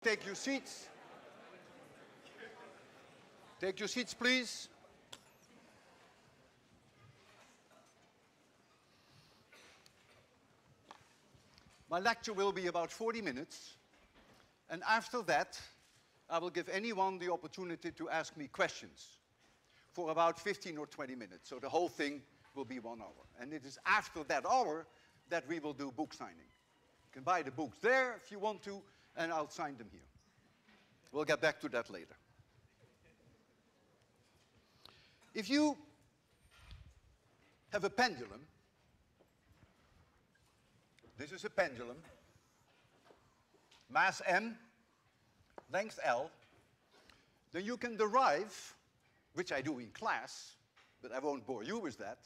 Take your seats. Take your seats, please. My lecture will be about 40 minutes, and after that, I will give anyone the opportunity to ask me questions for about 15 or 20 minutes. So the whole thing will be 1 hour. And it is after that hour that we will do book signing. You can buy the books there if you want to, and I'll sign them here. We'll get back to that later. If you have a pendulum, this is a pendulum, mass m, length L, then you can derive, which I do in class, but I won't bore you with that,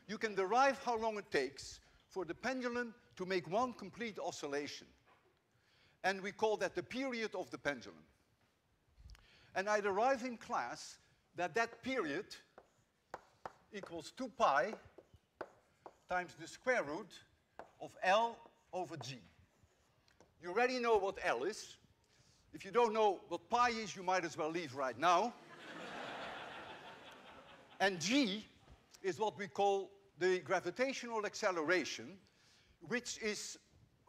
you can derive how long it takes for the pendulum to make one complete oscillation. And we call that the period of the pendulum. And I derive in class that that period equals 2 pi times the square root of L over G. You already know what L is. If you don't know what pi is, you might as well leave right now. And G is what we call the gravitational acceleration, which is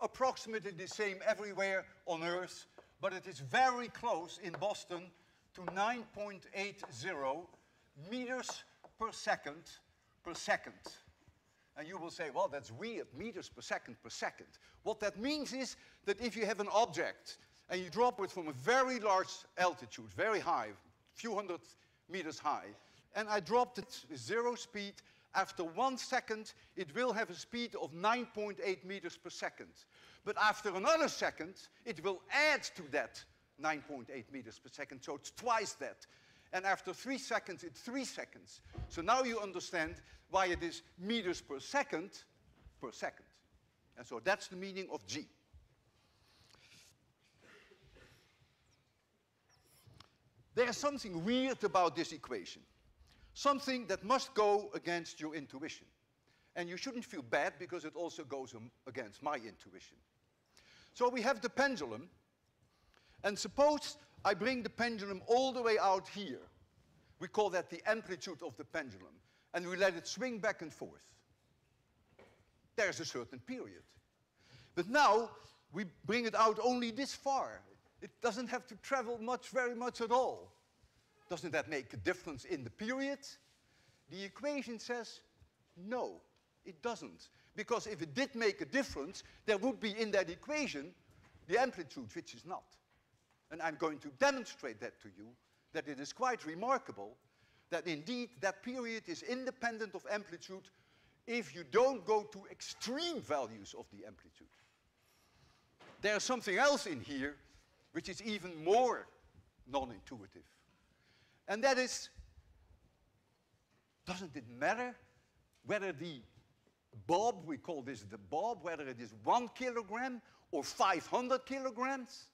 approximately the same everywhere on Earth, but it is very close in Boston to 9.80 meters per second per second. And you will say, well, that's weird, meters per second per second. What that means is that if you have an object and you drop it from a very large altitude, very high, a few hundred meters high, and I dropped it with 0 speed, after 1 second, it will have a speed of 9.8 meters per second. But after another second, it will add to that 9.8 meters per second, so it's twice that. And after 3 seconds, it's 3 seconds. So now you understand why it is meters per second. And so that's the meaning of G. There's something weird about this equation. Something that must go against your intuition. And you shouldn't feel bad because it also goes against my intuition. So we have the pendulum, and suppose I bring the pendulum all the way out here. We call that the amplitude of the pendulum, and we let it swing back and forth. There's a certain period. But now we bring it out only this far. It doesn't have to travel very much at all. Doesn't that make a difference in the period? The equation says no, it doesn't. Because if it did make a difference, there would be in that equation the amplitude, which is not. And I'm going to demonstrate that to you, that it is quite remarkable that indeed that period is independent of amplitude if you don't go to extreme values of the amplitude. There's something else in here which is even more non-intuitive. And that is, doesn't it matter whether the bob, we call this the bob, whether it is 1 kilogram or 500 kilograms?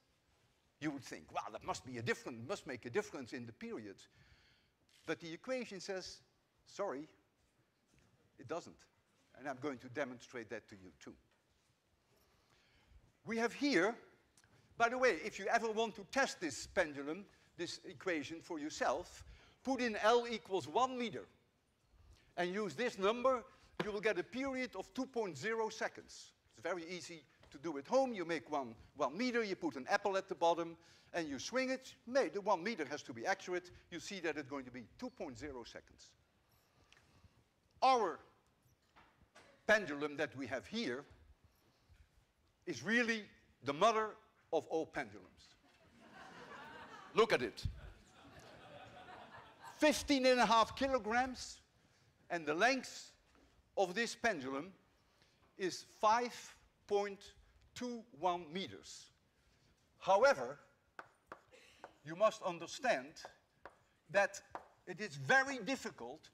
You would think, well, that must be must make a difference in the period. But the equation says, sorry, it doesn't. And I'm going to demonstrate that to you too. We have here, by the way, if you ever want to test this pendulum, this equation for yourself, put in L equals 1 meter and use this number, you will get a period of 2.0 seconds. It's very easy to do at home. You make one meter, you put an apple at the bottom, and you swing it. The 1 meter has to be accurate. You see that it's going to be 2.0 seconds. Our pendulum that we have here is really the mother of all pendulums. Look at it. 15.5 kilograms, and the length of this pendulum is 5.21 meters. However, you must understand that it is very difficult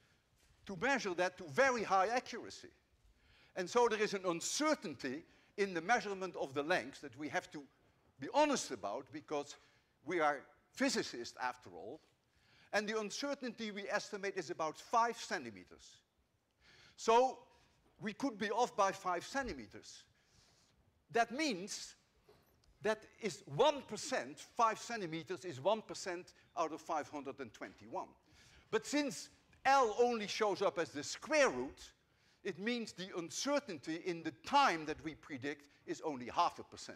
to measure that to very high accuracy. And so there is an uncertainty in the measurement of the length that we have to be honest about, because we are physicists after all, and the uncertainty we estimate is about 5 centimeters. So we could be off by 5 centimeters. That means that is 1%, 5 centimeters is 1% out of 521. But since L only shows up as the square root, it means the uncertainty in the time that we predict is only 0.5%.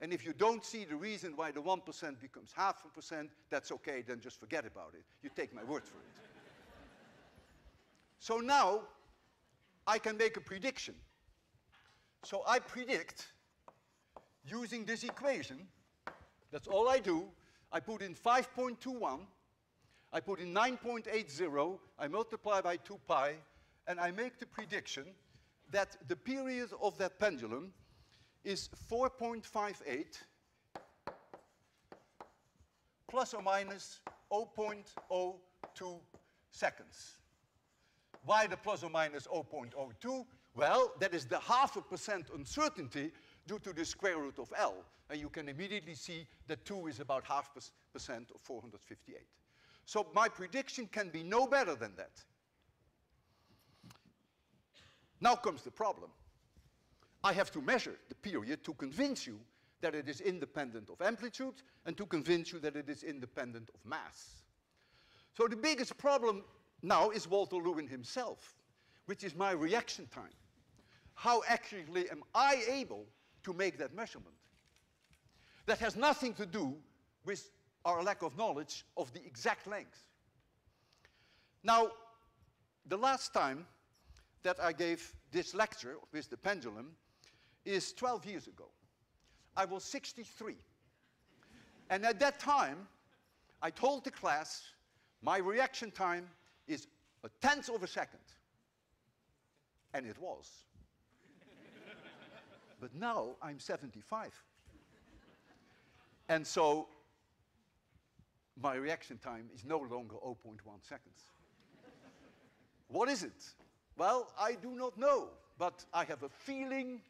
And if you don't see the reason why the 1% becomes 0.5%, that's okay, then just forget about it. You take my word for it. So now, I can make a prediction. So I predict, using this equation, that's all I do. I put in 5.21, I put in 9.80, I multiply by 2 pi, and I make the prediction that the period of that pendulum is 4.58 plus or minus 0.02 seconds. Why the plus or minus 0.02? Well, that is the 0.5% uncertainty due to the square root of L. And you can immediately see that 2 is about 0.5% of 458. So my prediction can be no better than that. Now comes the problem. I have to measure the period to convince you that it is independent of amplitude and to convince you that it is independent of mass. So the biggest problem now is Walter Lewin himself, which is my reaction time. How accurately am I able to make that measurement? That has nothing to do with our lack of knowledge of the exact length. Now, the last time that I gave this lecture with the pendulum is 12 years ago. I was 63. And at that time, I told the class, my reaction time is 1/10 of a second. And it was. But now I'm 75. And so my reaction time is no longer 0.1 seconds. What is it? Well, I do not know, but I have a feeling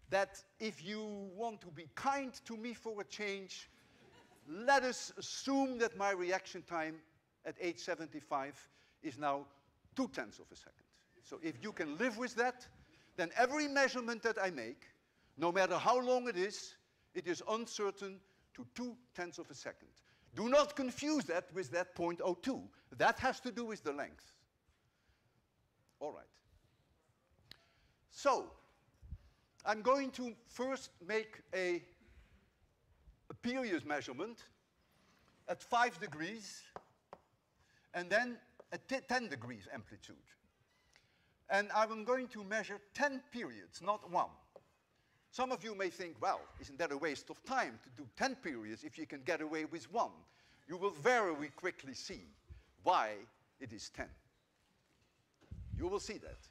that if you want to be kind to me for a change, let us assume that my reaction time at age 75 is now 0.2 of a second. So if you can live with that, then every measurement that I make, no matter how long it is uncertain to 0.2 of a second. Do not confuse that with that 0.02. That has to do with the length. All right. So, I'm going to first make a period measurement at 5 degrees and then at 10 degrees amplitude. And I'm going to measure 10 periods, not 1. Some of you may think, well, isn't that a waste of time to do 10 periods if you can get away with 1? You will very quickly see why it is 10. You will see that.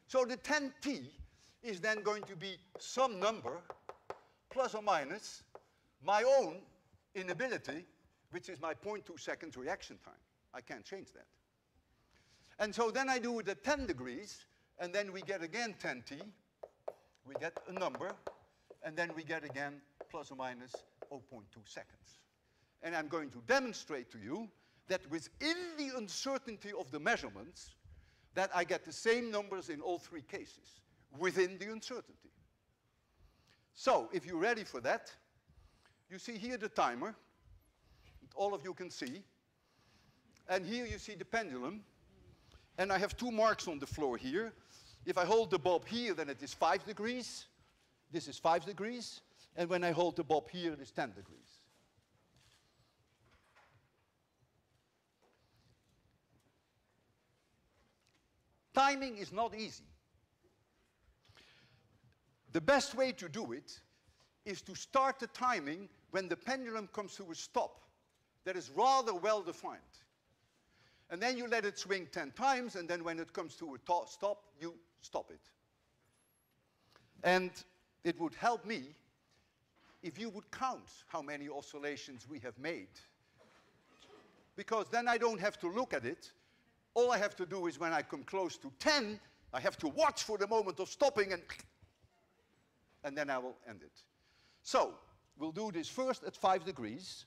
So the 10t is then going to be some number plus or minus my own inability, which is my 0.2 seconds reaction time. I can't change that. And so then I do it at 10 degrees, and then we get again 10t. We get a number, and then we get again plus or minus 0.2 seconds. And I'm going to demonstrate to you that within the uncertainty of the measurements, that I get the same numbers in all 3 cases, within the uncertainty. So, if you're ready for that, you see here the timer, all of you can see, and here you see the pendulum, and I have 2 marks on the floor here. If I hold the bob here, then it is 5 degrees, this is 5 degrees, and when I hold the bob here, it is 10 degrees. Timing is not easy. The best way to do it is to start the timing when the pendulum comes to a stop that is rather well defined. And then you let it swing 10 times, and then when it comes to a stop, you stop it. And it would help me if you would count how many oscillations we have made. Because then I don't have to look at it. All I have to do is when I come close to 10, I have to watch for the moment of stopping, and then I will end it. So, we'll do this first at 5 degrees.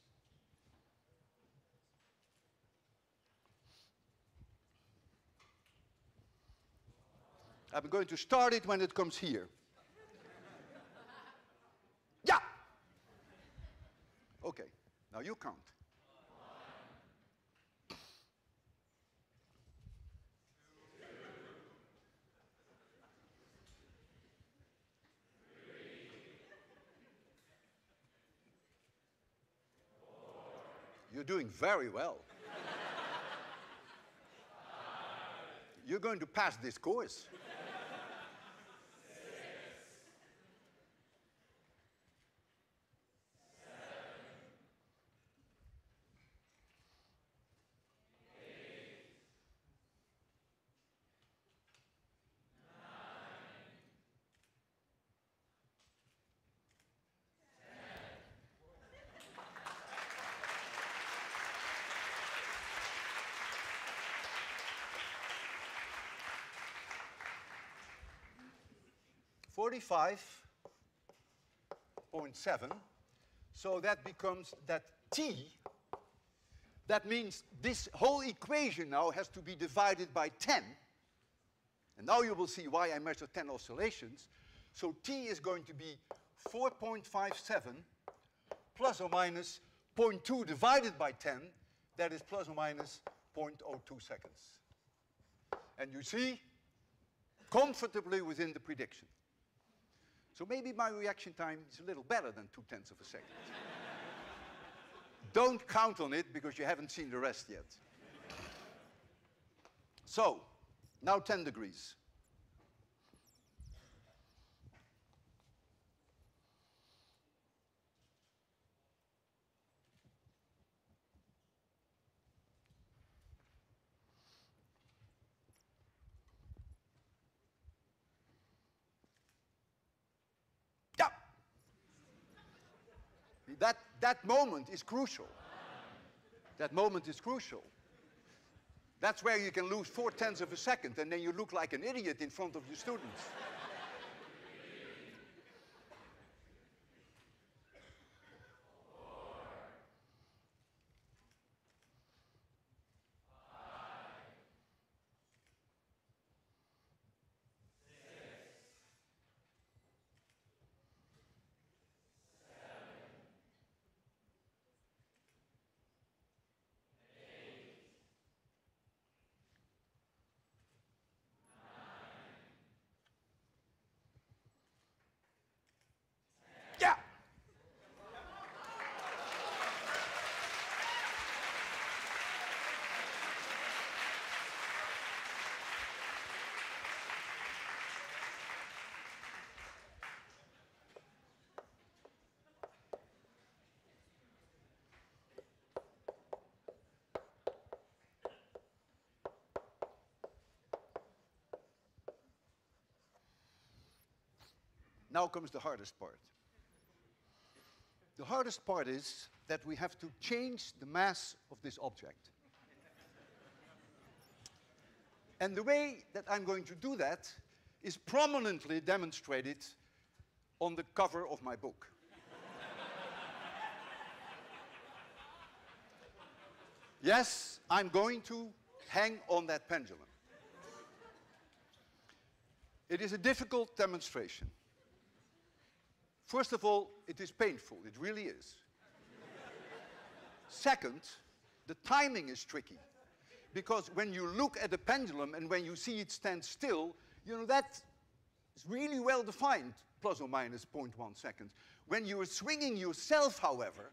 I'm going to start it when it comes here. Yeah! Okay, now you count. You're doing very well. You're going to pass this course. 45.7. So that becomes that t. That means this whole equation now has to be divided by 10. And now you will see why I measure 10 oscillations. So t is going to be 4.57 plus or minus 0.2 divided by 10. That is plus or minus 0.02 seconds. And you see, comfortably within the prediction. So maybe my reaction time is a little better than 0.2 of a second. Don't count on it because you haven't seen the rest yet. So, now 10 degrees. That moment is crucial. That moment is crucial. That's where you can lose 0.4 of a second, and then you look like an idiot in front of your students. Now comes the hardest part. The hardest part is that we have to change the mass of this object. And the way that I'm going to do that is prominently demonstrated on the cover of my book. Yes, I'm going to hang on that pendulum. It is a difficult demonstration. First of all, it is painful. It really is. Second, the timing is tricky. Because when you look at the pendulum and when you see it stand still, you know, that is really well defined, plus or minus 0.1 seconds. When you are swinging yourself, however,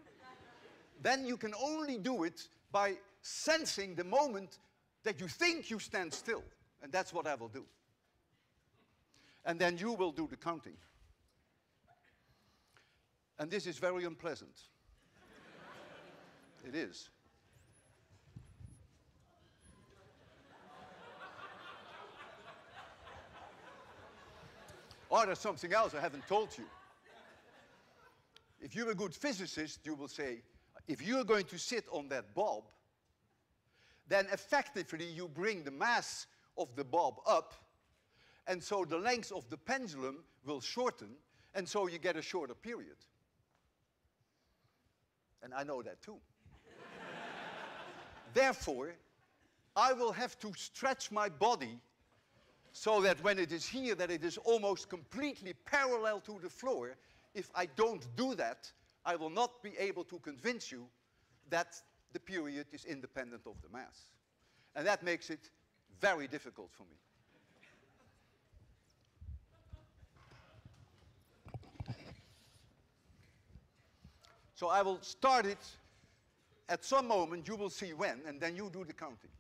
then you can only do it by sensing the moment that you think you stand still. And that's what I will do. And then you will do the counting. And this is very unpleasant. It is. Oh, there's something else I haven't told you. If you're a good physicist, you will say, if you're going to sit on that bulb, then effectively you bring the mass of the bulb up, and so the length of the pendulum will shorten, and so you get a shorter period. And I know that too. Therefore, I will have to stretch my body so that when it is here, that it is almost completely parallel to the floor. If I don't do that, I will not be able to convince you that the period is independent of the mass. And that makes it very difficult for me. So I will start it at some moment, you will see when, and then you do the counting.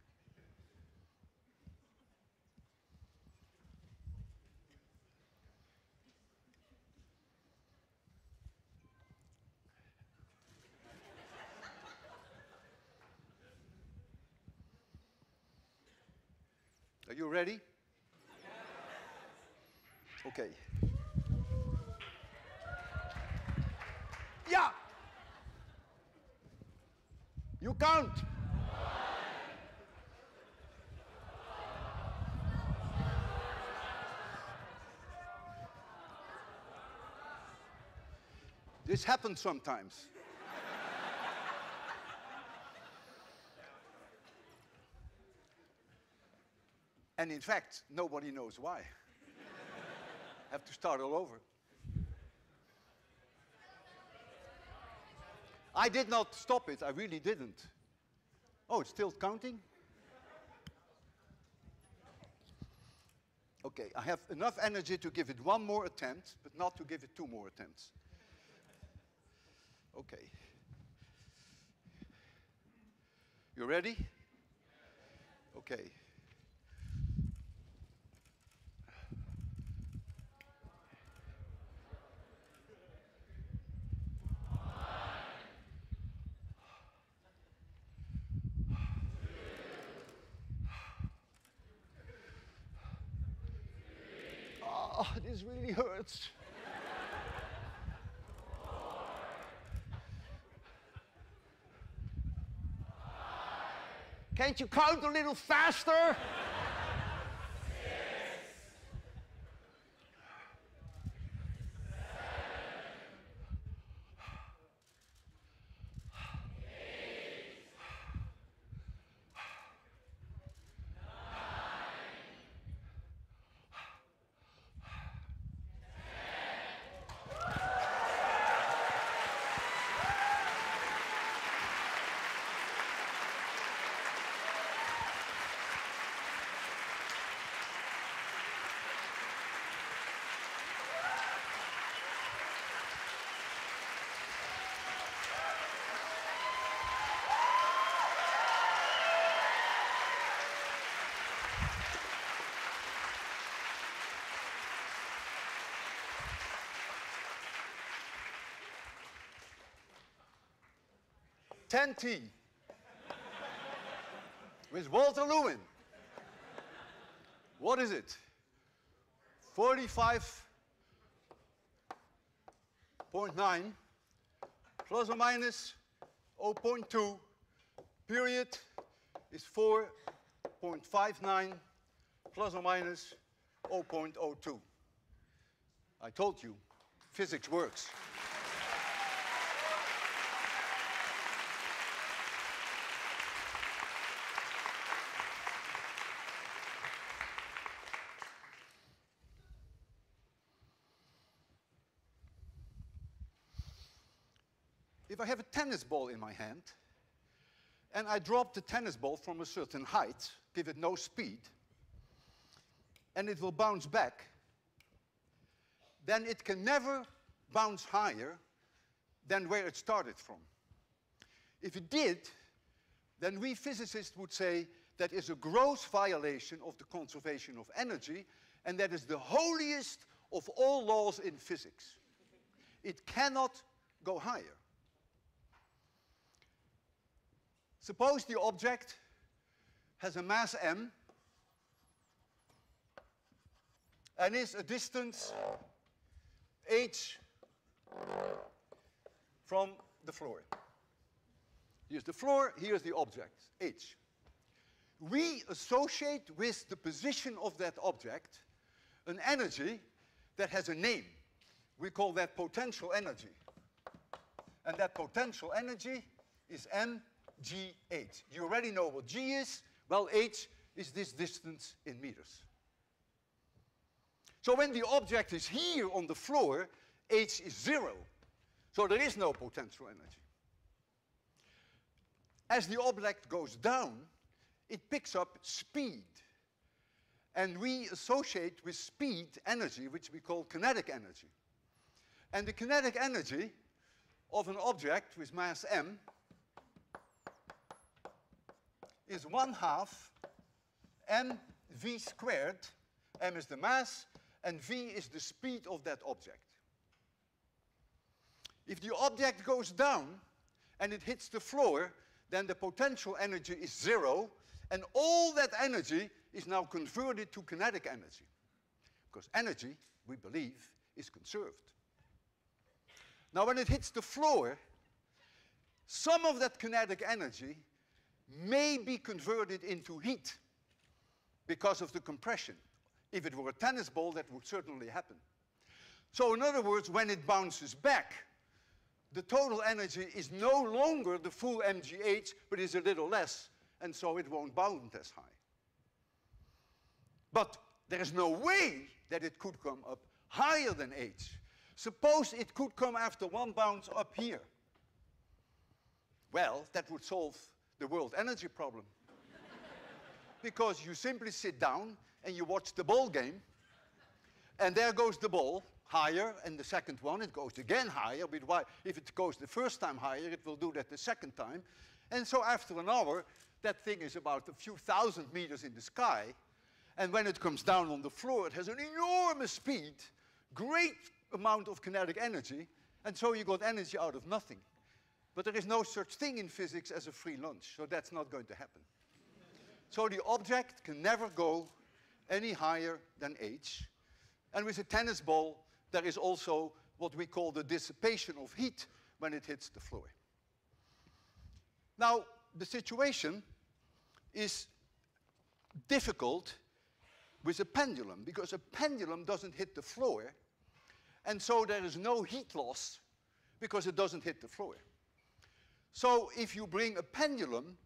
Are you ready? Okay. Yeah! You count. This happens sometimes. And in fact, nobody knows why. Have to start all over. I did not stop it, I really didn't. Oh, it's still counting? Okay, I have enough energy to give it one more attempt, but not to give it two more attempts. Okay. You ready? Okay. Oh, this really hurts. Can't you count a little faster? T with Walter Lewin. What is it? 45.9 plus or minus 0.2. Period is 4.59 plus or minus 0.02. I told you, physics works. If I have a tennis ball in my hand, and I drop the tennis ball from a certain height, give it no speed, and it will bounce back, then it can never bounce higher than where it started from. If it did, then we physicists would say that is a gross violation of the conservation of energy, and that is the holiest of all laws in physics. It cannot go higher. Suppose the object has a mass m and is a distance h from the floor. Here's the floor, here's the object, h. We associate with the position of that object an energy that has a name. We call that potential energy. And that potential energy is mgh. You already know what g is. Well, h is this distance in meters. So when the object is here on the floor, h is 0. So there is no potential energy. As the object goes down, it picks up speed. And we associate with speed energy, which we call kinetic energy. And the kinetic energy of an object with mass m is 1/2 mv squared. M is the mass, and v is the speed of that object. If the object goes down and it hits the floor, then the potential energy is 0, and all that energy is now converted to kinetic energy. Because energy, we believe, is conserved. Now, when it hits the floor, some of that kinetic energy may be converted into heat because of the compression. If it were a tennis ball, that would certainly happen. So in other words, when it bounces back, the total energy is no longer the full mgh, but is a little less, and so it won't bound as high. But there is no way that it could come up higher than h. Suppose it could come after one bounce up here. Well, that would solve the world energy problem. Because you simply sit down and you watch the ball game, and there goes the ball higher, and the second one, it goes again higher. But why? If it goes the first time higher, it will do that the second time. And so after an hour, that thing is about a few thousand meters in the sky, and when it comes down on the floor, it has an enormous speed, great amount of kinetic energy, and so you got energy out of nothing. But there is no such thing in physics as a free lunch, so that's not going to happen. So the object can never go any higher than h. And with a tennis ball, there is also what we call the dissipation of heat when it hits the floor. Now, the situation is difficult with a pendulum, because a pendulum doesn't hit the floor, and so there is no heat loss because it doesn't hit the floor. So if you bring a pendulum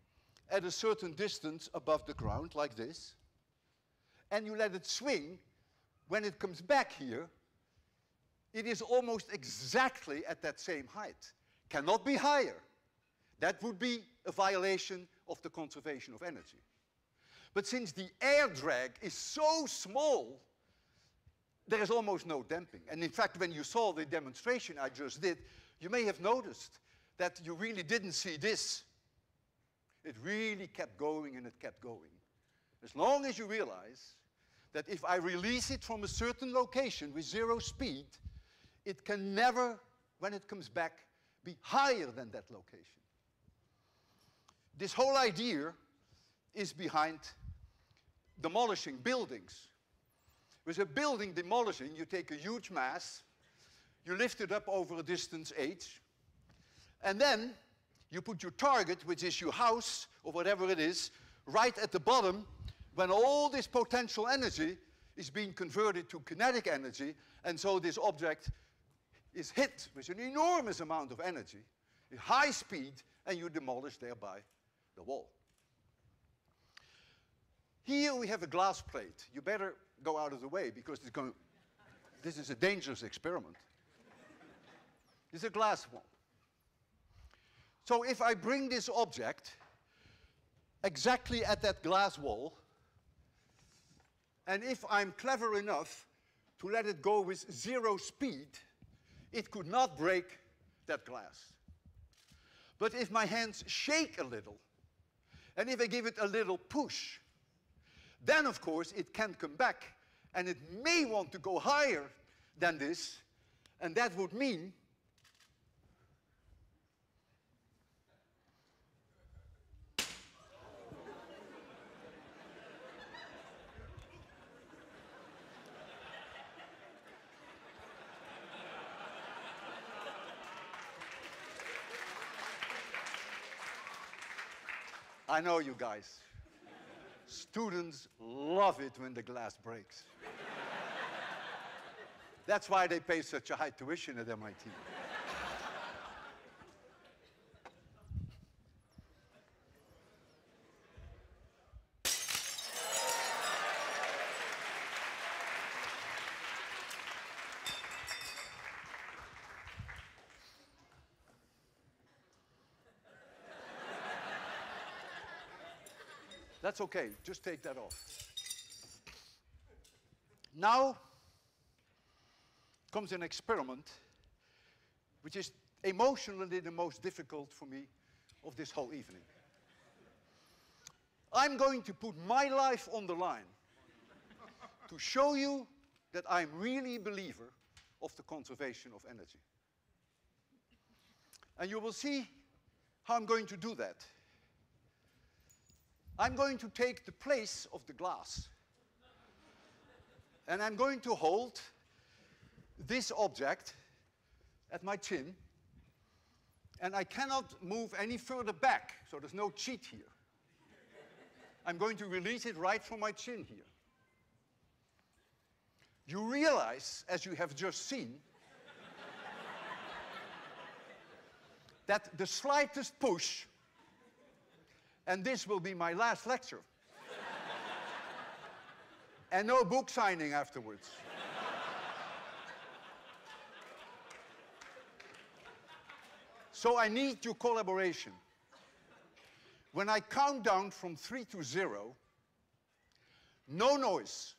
at a certain distance above the ground, like this, and you let it swing, when it comes back here, it is almost exactly at that same height. Cannot be higher. That would be a violation of the conservation of energy. But since the air drag is so small, there is almost no damping. And in fact, when you saw the demonstration I just did, you may have noticed that you really didn't see this. It really kept going and it kept going. As long as you realize that if I release it from a certain location with 0 speed, it can never, when it comes back, be higher than that location. This whole idea is behind demolishing buildings. With a building demolishing, you take a huge mass, you lift it up over a distance h, and then you put your target, which is your house, or whatever it is, right at the bottom, when all this potential energy is being converted to kinetic energy, and so this object is hit with an enormous amount of energy, at high speed, and you demolish thereby the wall. Here we have a glass plate. You better go out of the way, because this is a dangerous experiment. This is a glass wall. So if I bring this object exactly at that glass wall, and if I'm clever enough to let it go with 0 speed, it could not break that glass. But if my hands shake a little, and if I give it a little push, then of course it can come back, and it may want to go higher than this, and that would mean I know you guys. Students love it when the glass breaks. That's why they pay such a high tuition at MIT. That's okay, just take that off. Now comes an experiment which is emotionally the most difficult for me of this whole evening. I'm going to put my life on the line to show you that I'm really a believer of the conservation of energy. And you will see how I'm going to do that. I'm going to take the place of the glass. And I'm going to hold this object at my chin. And I cannot move any further back, so there's no cheat here. I'm going to release it right from my chin here. You realize, as you have just seen, that the slightest push, and this will be my last lecture, and no book signing afterwards. So I need your collaboration. When I count down from 3 to 0, no noise,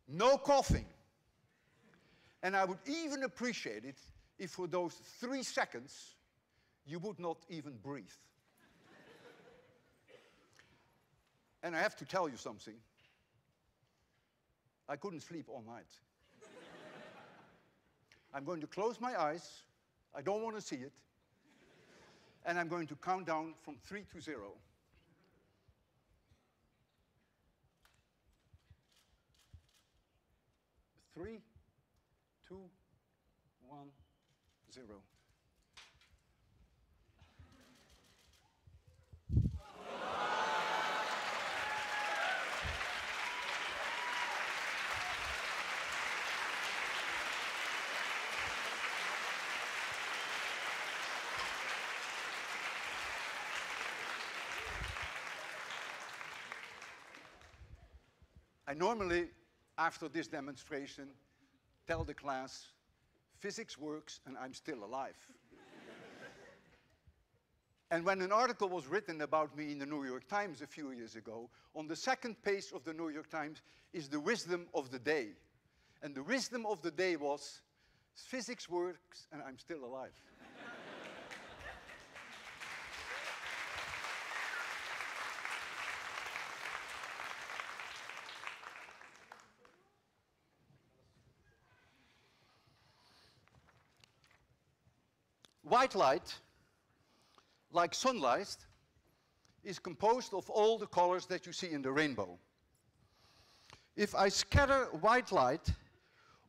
no coughing, and I would even appreciate it if for those 3 seconds you would not even breathe. And I have to tell you something. I couldn't sleep all night. I'm going to close my eyes. I don't want to see it. And I'm going to count down from 3 to 0. 3, 2, 1, 0. I normally, after this demonstration, tell the class, physics works and I'm still alive. And when an article was written about me in the New York Times a few years ago, on the second page of the New York Times is the wisdom of the day. And the wisdom of the day was, physics works and I'm still alive. White light, like sunlight, is composed of all the colors that you see in the rainbow. If I scatter white light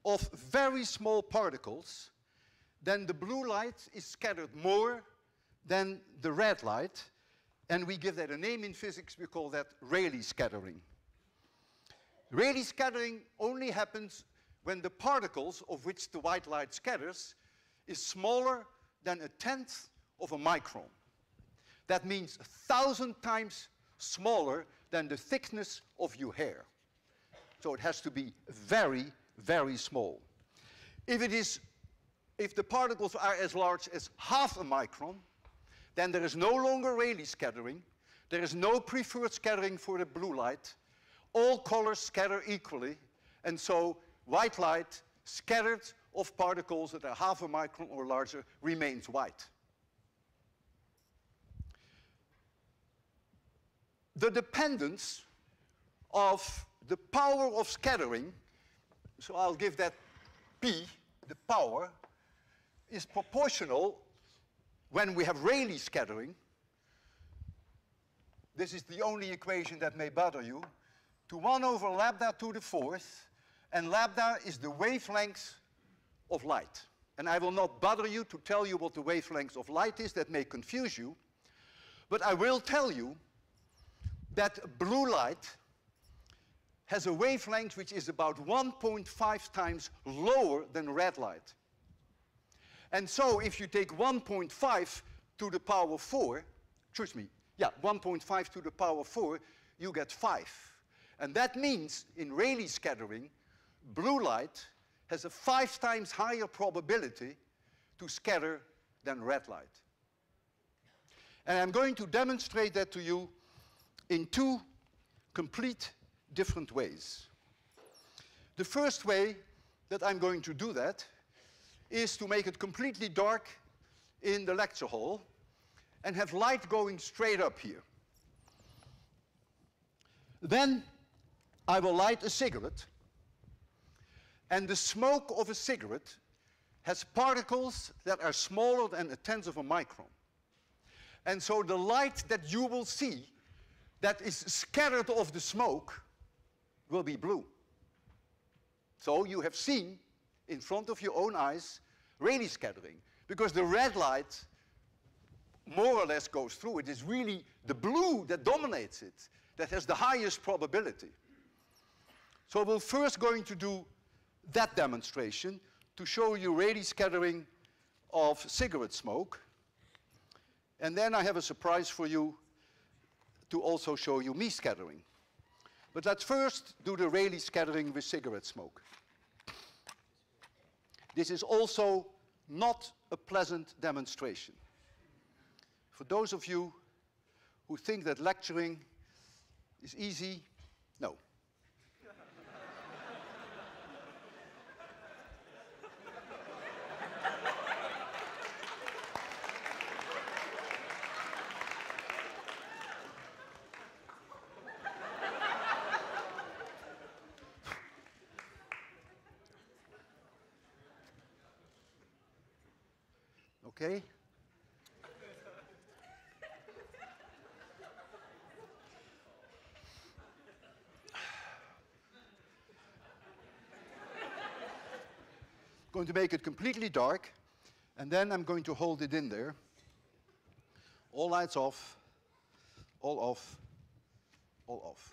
of very small particles, then the blue light is scattered more than the red light, and we give that a name in physics. We call that Rayleigh scattering. Rayleigh scattering only happens when the particles of which the white light scatters is smaller than 1/10 of a micron. That means 1,000 times smaller than the thickness of your hair. So it has to be very, very small. If the particles are as large as 1/2 micron, then there is no longer Rayleigh scattering. There is no preferred scattering for the blue light. All colors scatter equally, and so white light scattered of particles that are 1/2 micron or larger remains white. The dependence of the power of scattering, so I'll give that P, the power, is proportional when we have Rayleigh scattering. This is the only equation that may bother you, to 1 over lambda to the 4th, and lambda is the wavelength of light. And I will not bother you to tell you what the wavelength of light is. That may confuse you. But I will tell you that blue light has a wavelength which is about 1.5 times lower than red light. And so if you take 1.5 to the power 4, 1.5 to the power 4, you get 5. And that means in Rayleigh scattering, blue light has a 5 times higher probability to scatter than red light. And I'm going to demonstrate that to you in two complete different ways. The first way that I'm going to do that is to make it completely dark in the lecture hall and have light going straight up here. Then I will light a cigarette, and the smoke of a cigarette has particles that are smaller than a tenth of a micron. And so the light that you will see that is scattered off the smoke will be blue. So you have seen in front of your own eyes Rayleigh scattering, because the red light more or less goes through. It is really the blue that dominates it, that has the highest probability. So we're first going to do that demonstration to show you Rayleigh scattering of cigarette smoke. And then I have a surprise for you to also show you me scattering. But let's first do the Rayleigh scattering with cigarette smoke. This is also not a pleasant demonstration. For those of you who think that lecturing is easy, no. Okay? Going to make it completely dark, and then I'm going to hold it in there. All lights off, all off, all off.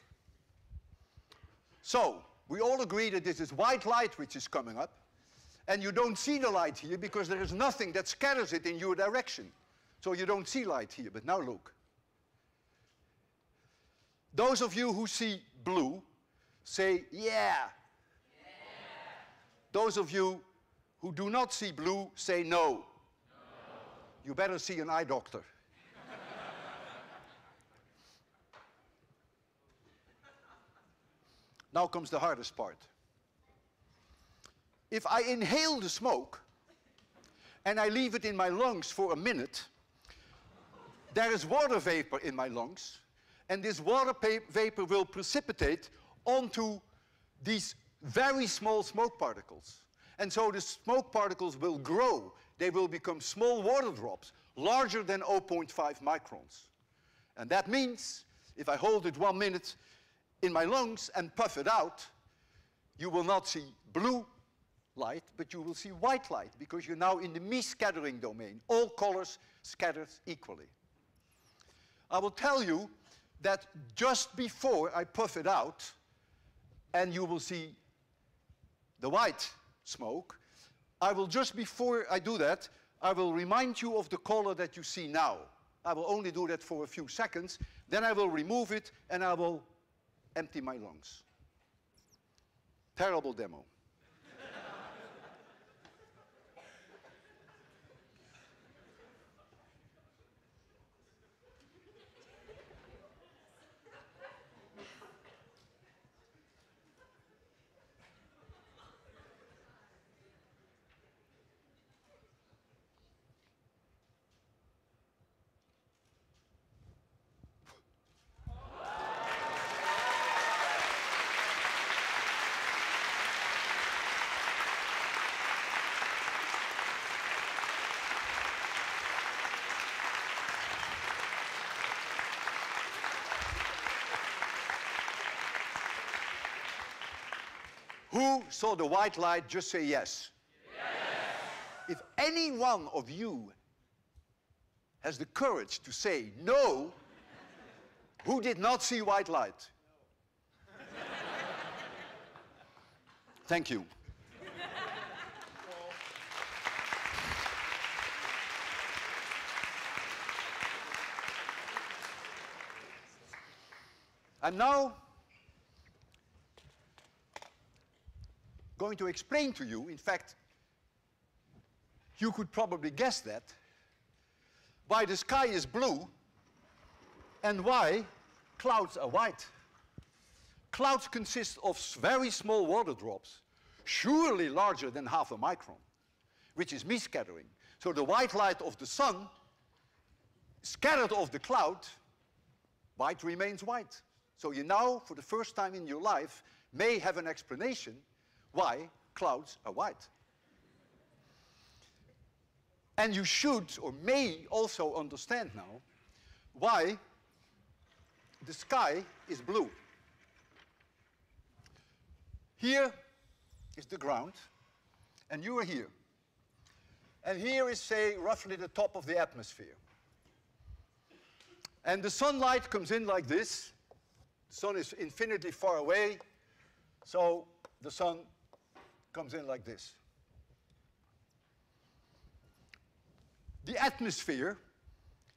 So, we all agree that this is white light which is coming up, and you don't see the light here because there is nothing that scatters it in your direction. So you don't see light here, but now look. Those of you who see blue, say, yeah. Those of you who do not see blue, say no. You better see an eye doctor. Now comes the hardest part. If I inhale the smoke and I leave it in my lungs for a minute, there is water vapor in my lungs, and this water vapor will precipitate onto these very small smoke particles. And so the smoke particles will grow. They will become small water drops, larger than 0.5 microns. And that means, if I hold it 1 minute in my lungs and puff it out, you will not see blue light, but you will see white light, because you're now in the me-scattering domain. All colors scattered equally. I will tell you that just before I puff it out, and you will see the white smoke, I will, just before I do that, I will remind you of the color that you see now. I will only do that for a few seconds, then I will remove it and I will empty my lungs. Terrible demo. Who saw the white light, just say yes. Yes. If any one of you has the courage to say no, who did not see white light? Thank you. I'm now going to explain to you, in fact, you could probably guess that, why the sky is blue and why clouds are white. Clouds consist of very small water drops, surely larger than half a micron, which is me scattering. So the white light of the sun scattered off the cloud, white remains white. So you now, for the first time in your life, may have an explanation why clouds are white. And you should, or may also understand now, why the sky is blue. Here is the ground, and you are here. And here is, say, roughly the top of the atmosphere. And the sunlight comes in like this. The sun is infinitely far away, so the sun comes in like this. The atmosphere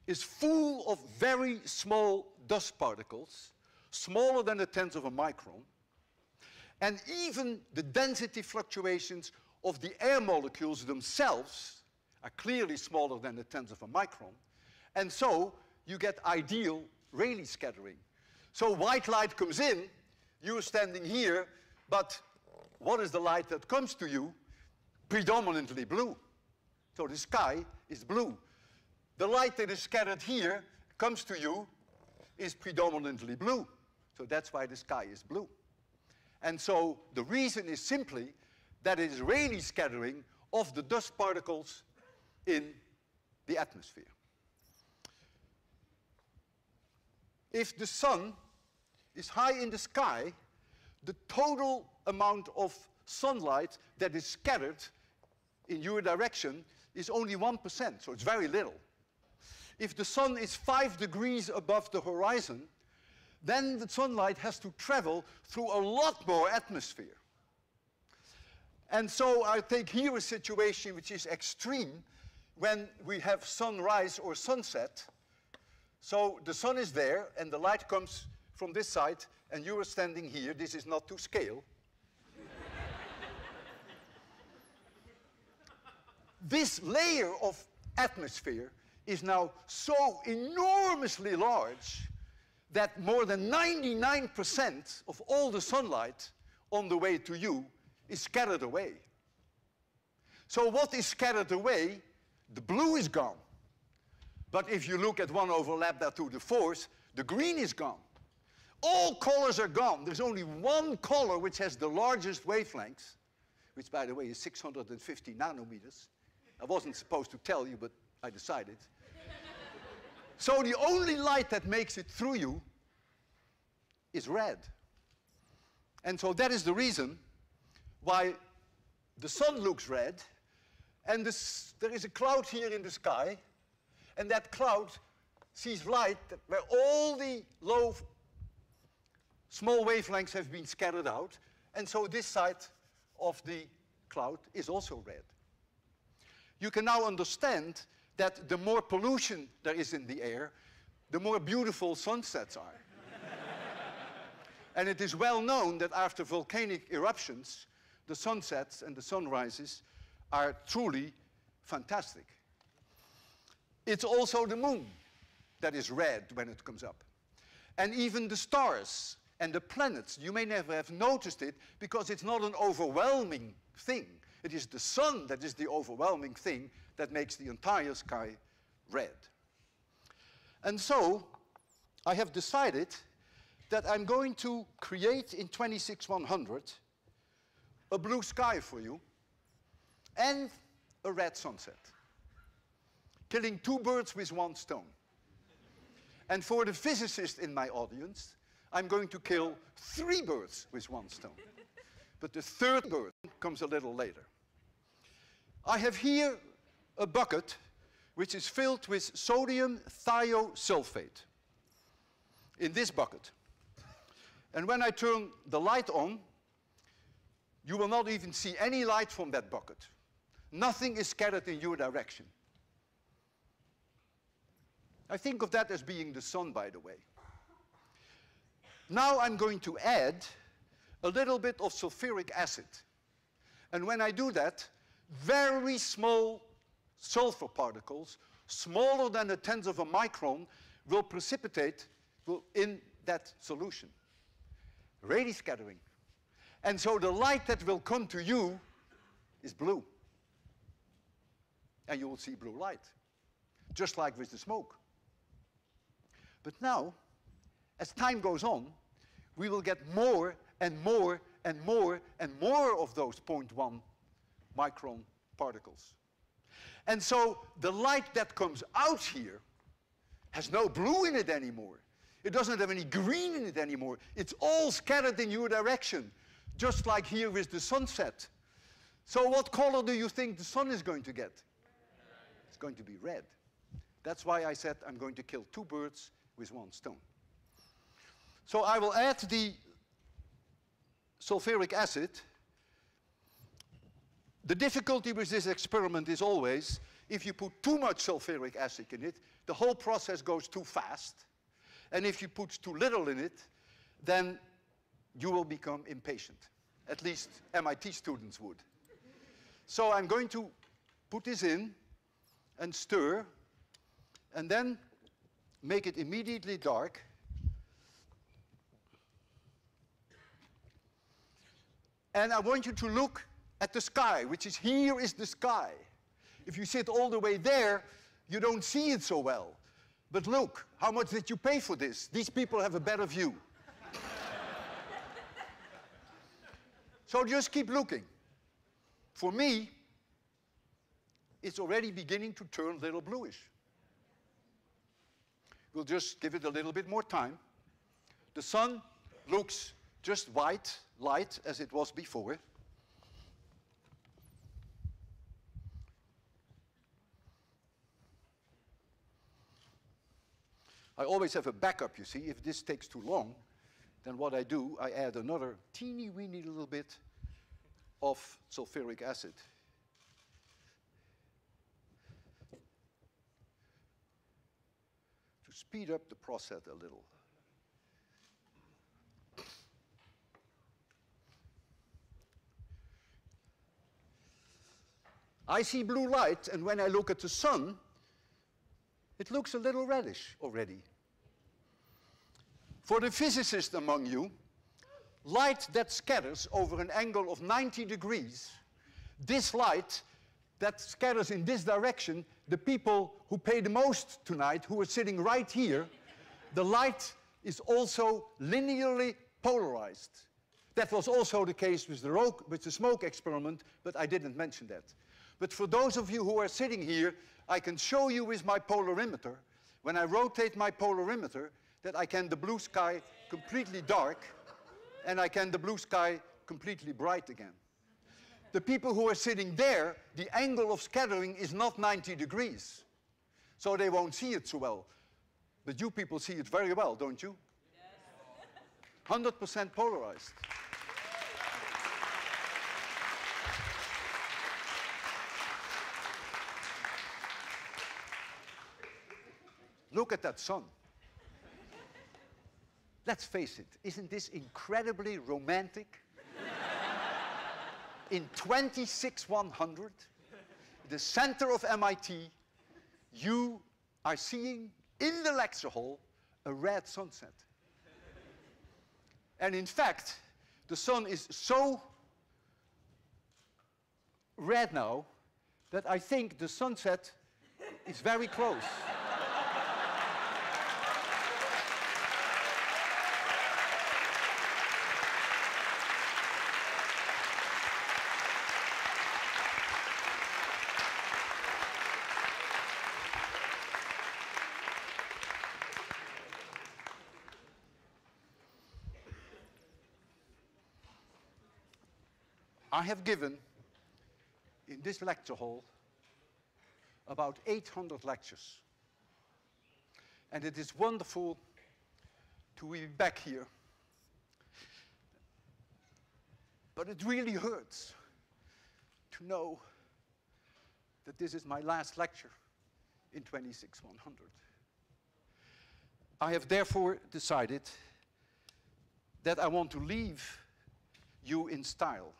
is full of very small dust particles, smaller than a tenth of a micron, and even the density fluctuations of the air molecules themselves are clearly smaller than a tenth of a micron, and so you get ideal Rayleigh scattering. So white light comes in, you're standing here, but what is the light that comes to you? Predominantly blue. So the sky is blue. The light that is scattered here comes to you is predominantly blue. So that's why the sky is blue. And so the reason is simply that it is Rayleigh scattering of the dust particles in the atmosphere. If the sun is high in the sky, the total amount of sunlight that is scattered in your direction is only 1%, so it's very little. If the sun is 5 degrees above the horizon, then the sunlight has to travel through a lot more atmosphere. And so I take here a situation which is extreme when we have sunrise or sunset. So the sun is there, and the light comes from this side, and you are standing here. This is not to scale. This layer of atmosphere is now so enormously large that more than 99% of all the sunlight on the way to you is scattered away. So what is scattered away? The blue is gone. But if you look at 1 over lambda to the 4th, the green is gone. All colors are gone. There's only one color which has the largest wavelengths, which, by the way, is 650 nanometers. I wasn't supposed to tell you, but I decided. So the only light that makes it through you is red. And so that is the reason why the sun looks red, and there is a cloud here in the sky, and that cloud sees light where all the low, small wavelengths have been scattered out, and so this side of the cloud is also red. You can now understand that the more pollution there is in the air, the more beautiful sunsets are. And it is well known that after volcanic eruptions, the sunsets and the sunrises are truly fantastic. It's also the moon that is red when it comes up. And even the stars and the planets, you may never have noticed it because it's not an overwhelming thing. It is the sun that is the overwhelming thing that makes the entire sky red. And so I have decided that I'm going to create in 26100 a blue sky for you and a red sunset, killing 2 birds with 1 stone. And for the physicist in my audience, I'm going to kill 3 birds with 1 stone. But the 3rd bird comes a little later. I have here a bucket which is filled with sodium thiosulfate in this bucket. And when I turn the light on, you will not even see any light from that bucket. Nothing is scattered in your direction. I think of that as being the sun, by the way. Now I'm going to add a little bit of sulfuric acid. And when I do that, very small sulfur particles, smaller than a tenth of a micron, will precipitate in that solution. Rayleigh scattering. And so the light that will come to you is blue. And you will see blue light, just like with the smoke. But now, as time goes on, we will get more and more and more and more of those 0.1 micron particles. And so the light that comes out here has no blue in it anymore. It doesn't have any green in it anymore. It's all scattered in your direction, just like here with the sunset. So what color do you think the sun is going to get? It's going to be red. That's why I said I'm going to kill two birds with one stone. So I will add the sulfuric acid. The difficulty with this experiment is always, if you put too much sulfuric acid in it, the whole process goes too fast. And if you put too little in it, then you will become impatient. At least MIT students would. So I'm going to put this in and stir, and then make it immediately dark. And I want you to look at the sky, which is here is the sky. If you sit all the way there, you don't see it so well. But look, how much did you pay for this? These people have a better view. So just keep looking. For me, it's already beginning to turn a little bluish. We'll just give it a little bit more time. The sun looks just white, light, as it was before. I always have a backup, you see. If this takes too long, then what I do, I add another teeny weeny little bit of sulfuric acid. To speed up the process a little. I see blue light, and when I look at the sun, it looks a little reddish already. For the physicist among you, light that scatters over an angle of 90 degrees, this light that scatters in this direction, the people who pay the most tonight, who are sitting right here, the light is also linearly polarized. That was also the case with the smoke experiment, but I didn't mention that. But for those of you who are sitting here, I can show you with my polarimeter, when I rotate my polarimeter, that I can the blue sky completely dark, and I can the blue sky completely bright again. The people who are sitting there, the angle of scattering is not 90 degrees, so they won't see it so well. But you people see it very well, don't you? Yes. 100% polarized. Look at that sun. Let's face it, isn't this incredibly romantic? In 26,100, the center of MIT, you are seeing in the lecture hall a red sunset. And in fact, the sun is so red now that I think the sunset is very close. I have given, in this lecture hall, about 800 lectures. And it is wonderful to be back here. But it really hurts to know that this is my last lecture in 26,100. I have therefore decided that I want to leave you in style.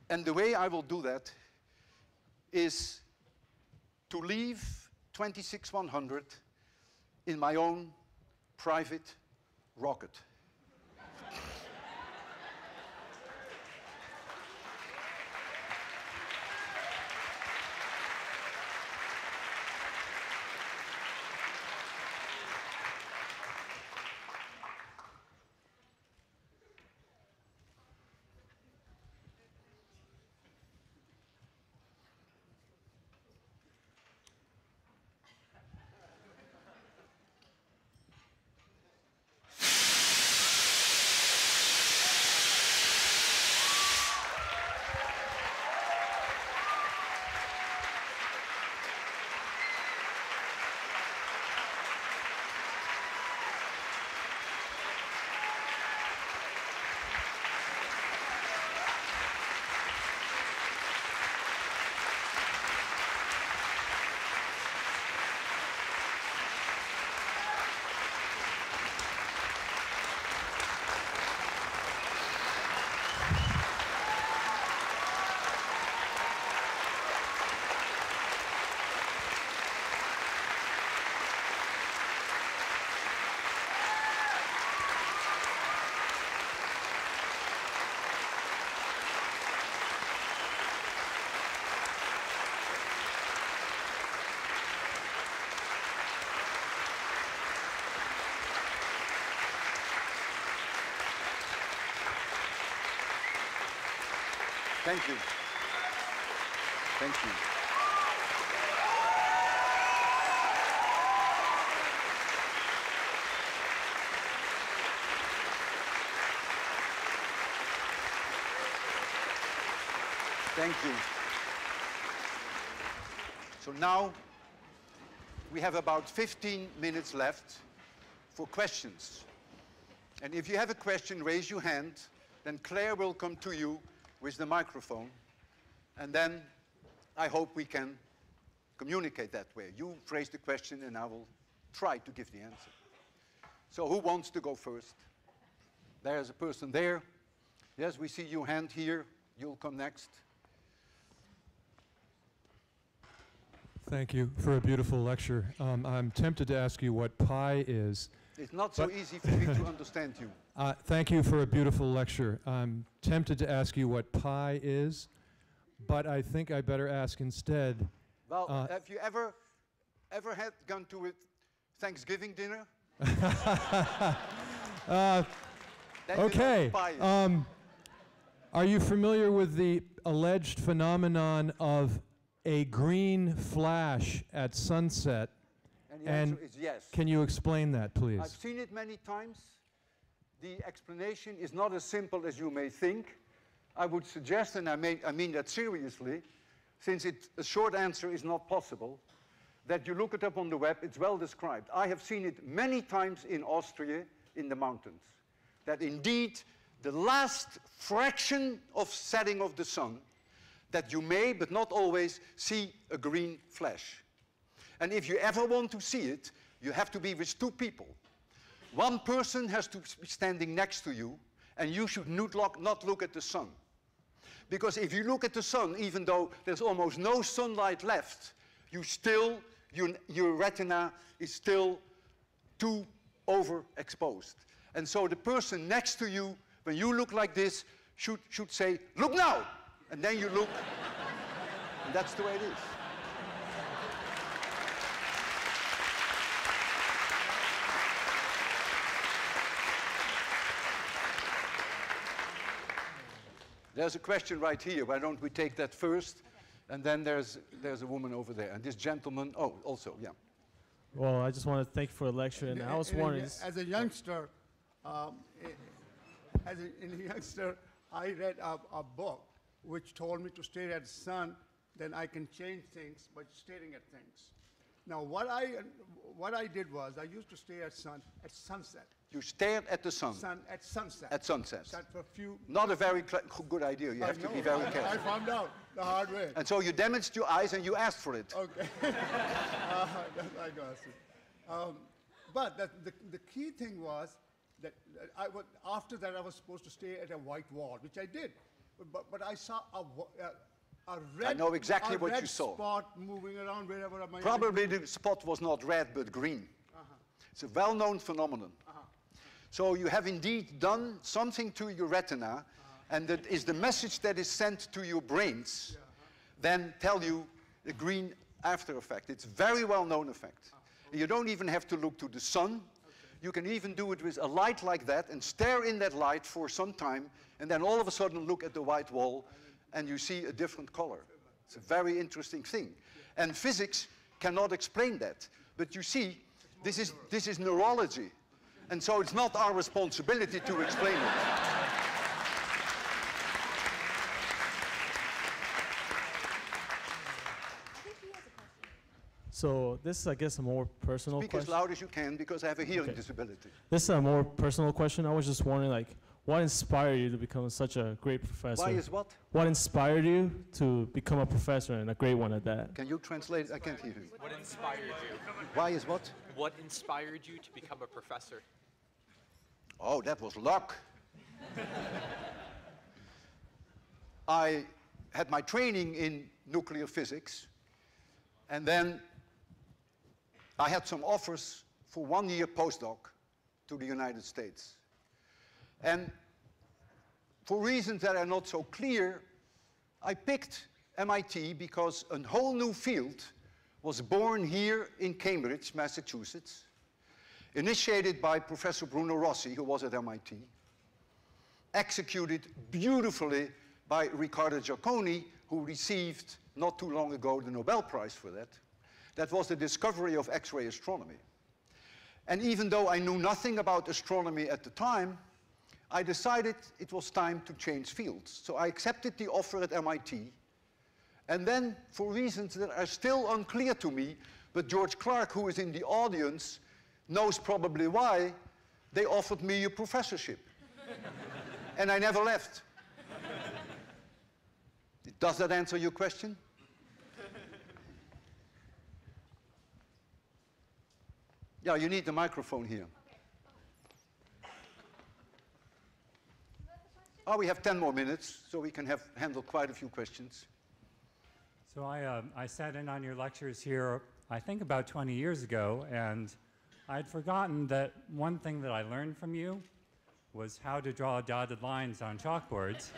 And the way I will do that is to leave 26,100 in my own private rocket. Thank you. Thank you. Thank you. So now we have about 15 minutes left for questions. And if you have a question, raise your hand, then Claire will come to you with the microphone, and then I hope we can communicate that way. You phrase the question and I will try to give the answer. So who wants to go first? There's a person there. Yes, we see your hand here. You'll come next. Thank you for a beautiful lecture. I'm tempted to ask you what pi is. It's not so easy for me to understand you. Thank you for a beautiful lecture. I'm tempted to ask you what pi is, but I think I better ask instead. Well, have you ever gone to a Thanksgiving dinner? Okay. Are you familiar with the alleged phenomenon of a green flash at sunset? And the answer is yes. Can you explain that, please? I've seen it many times. The explanation is not as simple as you may think. I would suggest, and I mean that seriously, since a short answer is not possible, that you look it up on the web. It's well described. I have seen it many times in Austria, in the mountains, that indeed the last fraction of setting of the sun, that you may, but not always, see a green flash. And if you ever want to see it, you have to be with two people. One person has to be standing next to you, and you should not look at the sun. Because if you look at the sun, even though there's almost no sunlight left, your retina is still too overexposed. And so the person next to you, when you look like this, should say, "Look now!" And then you look, and that's the way it is. There's a question right here. Why don't we take that first? And then there's a woman over there. And this gentleman, oh, also, yeah. Well, I just want to thank you for the lecture. And I was wondering, as a youngster, I read a book which told me to stare at the sun, then I can change things by staring at things. Now, what I did was, I used to stare at sun at sunset. You stared at the sun? At sunset. At sunset. For a few Not a very good idea. You have to be very careful. I found out the hard way. And so you damaged your eyes and you asked for it. Okay. I got it. But the key thing was that after that I was supposed to stay at a white wall, which I did. But I saw a red, I know exactly what you saw. Spot moving around wherever I might. Probably the spot was not red but green. It's a well-known phenomenon. So you have indeed done something to your retina, and that is the message that is sent to your brains, then tell you the green after effect. It's a very well-known effect. You don't even have to look to the sun. You can even do it with a light like that and stare in that light for some time, and then all of a sudden look at the white wall and you see a different color. It's a very interesting thing. And physics cannot explain that. But you see, this is neurology. And so it's not our responsibility to explain it. So this is, I guess, a more personal Speak question. as loud as you can, because I have a hearing disability. This is a more personal question. I was just wondering, like, what inspired you to become such a great professor? Why is what? What inspired you to become a professor, and a great one at that? Can you translate? I can't hear you. What inspired you? Why is what? What inspired you to become a professor? Oh, that was luck. I had my training in nuclear physics, and then I had some offers for 1-year postdoc to the United States. And for reasons that are not so clear, I picked MIT because a whole new field was born here in Cambridge, Massachusetts, initiated by Professor Bruno Rossi, who was at MIT, executed beautifully by Riccardo Giacconi, who received not too long ago the Nobel Prize for that. That was the discovery of X-ray astronomy. And even though I knew nothing about astronomy at the time, I decided it was time to change fields. So I accepted the offer at MIT. And then, for reasons that are still unclear to me, but George Clark, who is in the audience, knows probably why, they offered me a professorship. And I never left. Does that answer your question? Yeah, you need the microphone here. Oh, we have 10 more minutes, so we can handle quite a few questions. So I sat in on your lectures here, I think about 20 years ago, and I'd forgotten that one thing that I learned from you was how to draw dotted lines on chalkboards.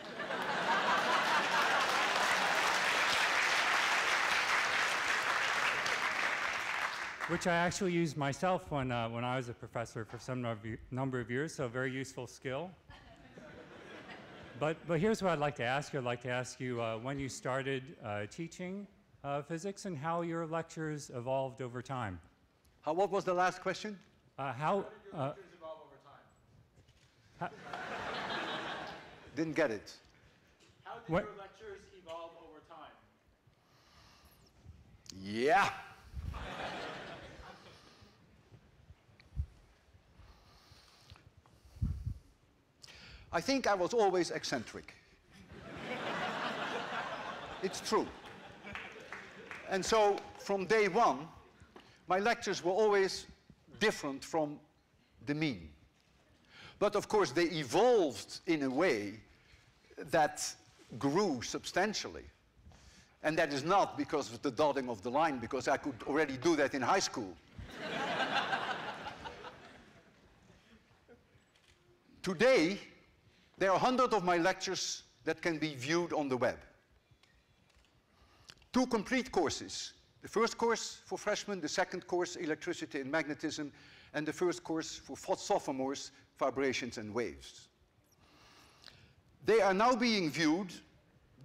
Which I actually used myself when I was a professor for some number of years, so a very useful skill. But here's what I'd like to ask you. I'd like to ask you when you started teaching physics and how your lectures evolved over time. What was the last question? How your lectures evolve over time? Didn't get it. How did your lectures evolve over time? Yeah. I think I was always eccentric. It's true. And so, from day one, my lectures were always different from the mean. But of course, they evolved in a way that grew substantially. And that is not because of the dotting of the line, because I could already do that in high school. Today, there are 100 of my lectures that can be viewed on the web. 2 complete courses. The first course for freshmen, the second course, electricity and magnetism, and the first course for sophomores, vibrations and waves. They are now being viewed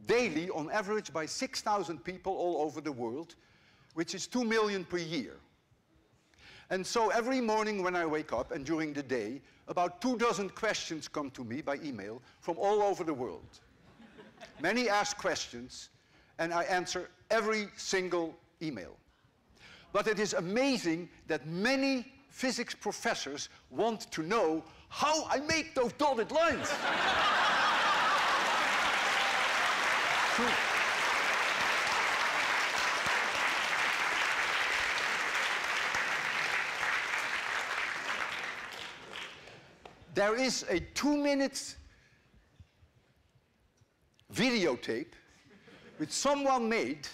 daily, on average, by 6,000 people all over the world, which is 2 million per year. And so every morning when I wake up and during the day, about 24 questions come to me by email from all over the world. Many ask questions, and I answer every single email. But it is amazing that many physics professors want to know how I make those dotted lines. True. There is a 2-minute videotape which someone made.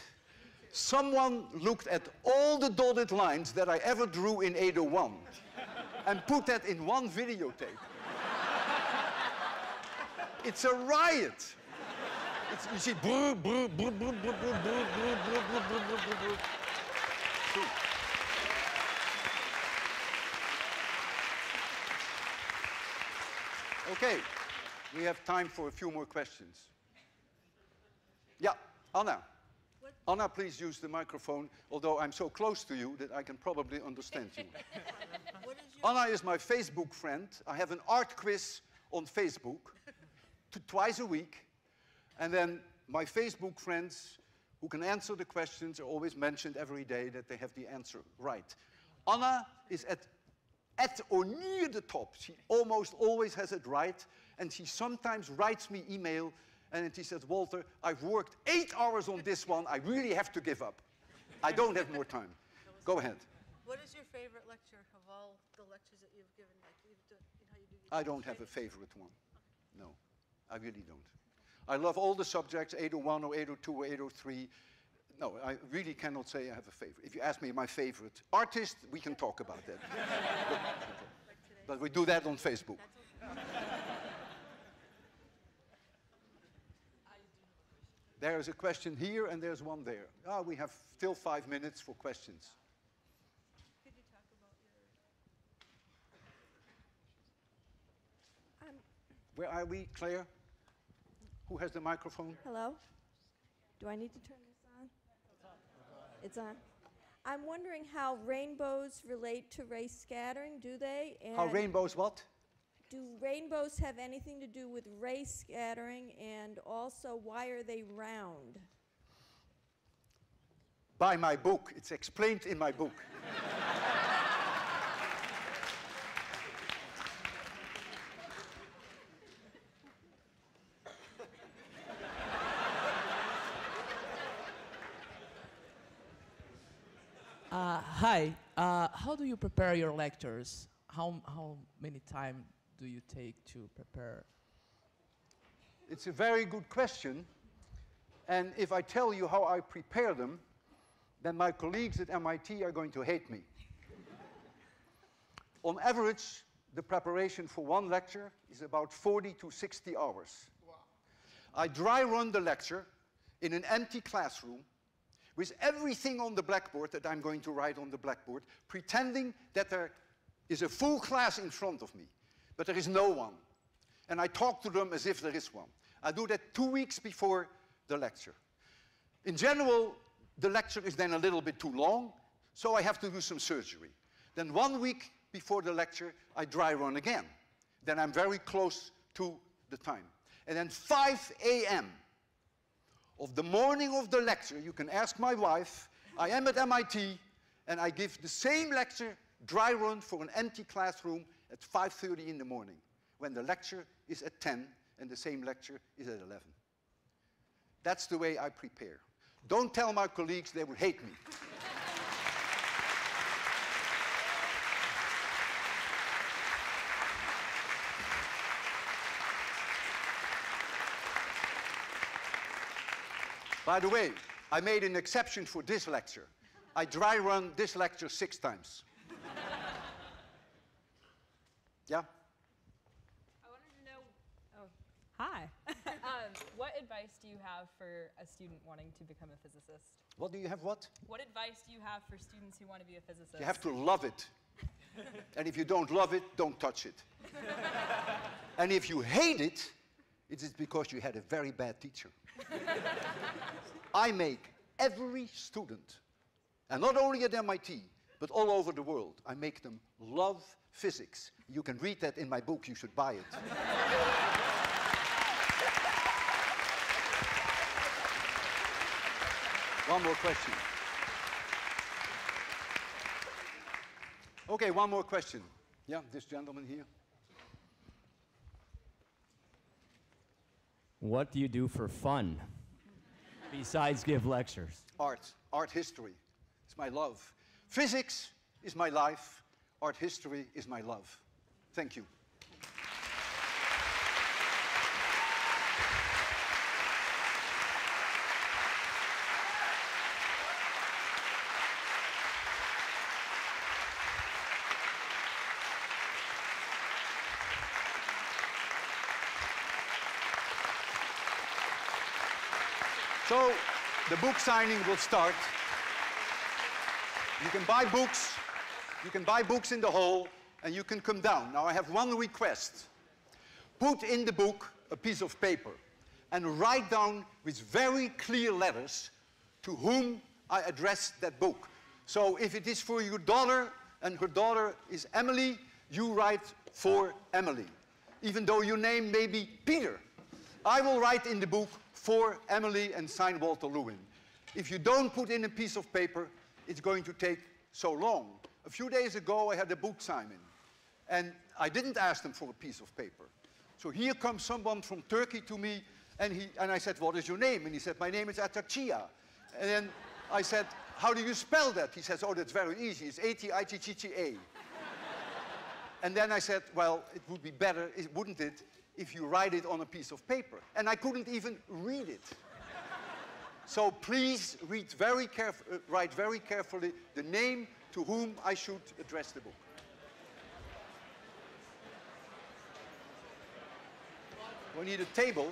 Someone looked at all the dotted lines that I ever drew in 801 and put that in one videotape. It's a riot. You see, brr, brr, brr, brr, brr, brr, brr, brr, brr, brr, brr, brr, brr. Okay, we have time for a few more questions. Yeah, Anna. Anna, please use the microphone, although I'm so close to you that I can probably understand you. Anna is my Facebook friend. I have an art quiz on Facebook twice a week. And then my Facebook friends who can answer the questions are always mentioned every day that they have the answer right. Anna is at or near the top. She almost always has it right. And she sometimes writes me email and she says, Walter, I've worked 8 hours on this one. I really have to give up. I don't have more time. Go ahead. What is your favorite lecture of all the lectures that you've given? Like how you do I don't have a favorite one. No, I really don't. I love all the subjects, 801 or 802 or 803. No, I really cannot say I have a favorite. If you ask me my favorite artist, we can talk about that. But we do that on Facebook. There is a question here and there's one there. Ah, we have still 5 minutes for questions. Could you talk about your... Where are we, Claire? Who has the microphone? Hello? Do I need to turn this on? It's on. I'm wondering how rainbows relate to race scattering, do they? And How rainbows what? do rainbows have anything to do with race scattering, and also why are they round? By my book. It's explained in my book. Hi. How do you prepare your lectures? How many time do you take to prepare? It's a very good question. And if I tell you how I prepare them, then my colleagues at MIT are going to hate me. On average, the preparation for one lecture is about 40 to 60 hours. Wow. I dry run the lecture in an empty classroom with everything on the blackboard that I'm going to write on the blackboard, pretending that there is a full class in front of me, but there is no one. And I talk to them as if there is one. I do that 2 weeks before the lecture. In general, the lecture is then a little bit too long, so I have to do some surgery. Then 1 week before the lecture, I dry run again. Then I'm very close to the time. And then 5 a.m. of the morning of the lecture, you can ask my wife, I am at MIT, and I give the same lecture, dry run for an empty classroom at 5:30 in the morning, when the lecture is at 10 and the same lecture is at 11. That's the way I prepare. Don't tell my colleagues, they will hate me. By the way, I made an exception for this lecture. I dry run this lecture 6 times. Yeah? I wanted to know, hi. What advice do you have for a student wanting to become a physicist? What do you have what? What advice do you have for students who want to be a physicist? You have to love it. And if you don't love it, don't touch it. And if you hate it, it is because you had a very bad teacher. I make every student, and not only at MIT, but all over the world, I make them love physics. You can read that in my book, you should buy it. One more question. Okay, one more question. Yeah, this gentleman here. What do you do for fun besides give lectures? Art history. It's my love. Physics is my life. Art history is my love. Thank you. So the book signing will start. You can buy books. You can buy books in the hall, and you can come down. Now, I have one request. Put in the book a piece of paper and write down with very clear letters to whom I address that book. So if it is for your daughter, and her daughter is Emily, you write for Emily, even though your name may be Peter. I will write in the book for Emily and sign Walter Lewin. If you don't put in a piece of paper, it's going to take so long. A few days ago, I had a book signing, and I didn't ask them for a piece of paper. So here comes someone from Turkey to me, and I said, what is your name? And he said, my name is Atakçia. And then I said, how do you spell that? He says, oh, that's very easy. It's A-T-I-T-T-T-A. And then I said, well, it would be better, wouldn't it, if you write it on a piece of paper? And I couldn't even read it. So please write very carefully the name to whom I should address the book. We need a table.